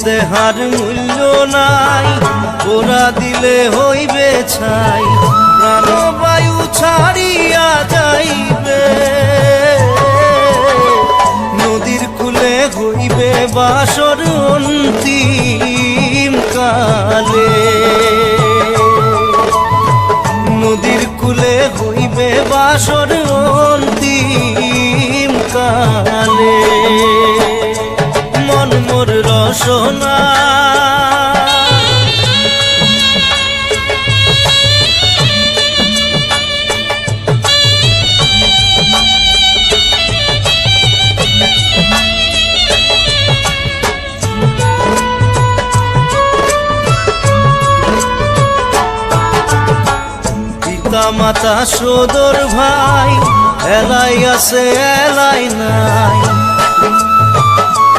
দেহার মূল্য নাই, ওরা দিলে হইবে ছাই, প্রাণবায়ু ছাড়িয়া যাইবে। নদীর কূলে হইবে বাসর অন্তিম কালে, নদীর কূলে হইবে বাসর অন্তিম কালে। মন মোর রসনা পিতা মাতা সদর ভাই, এলাই আছে এলাই নাই,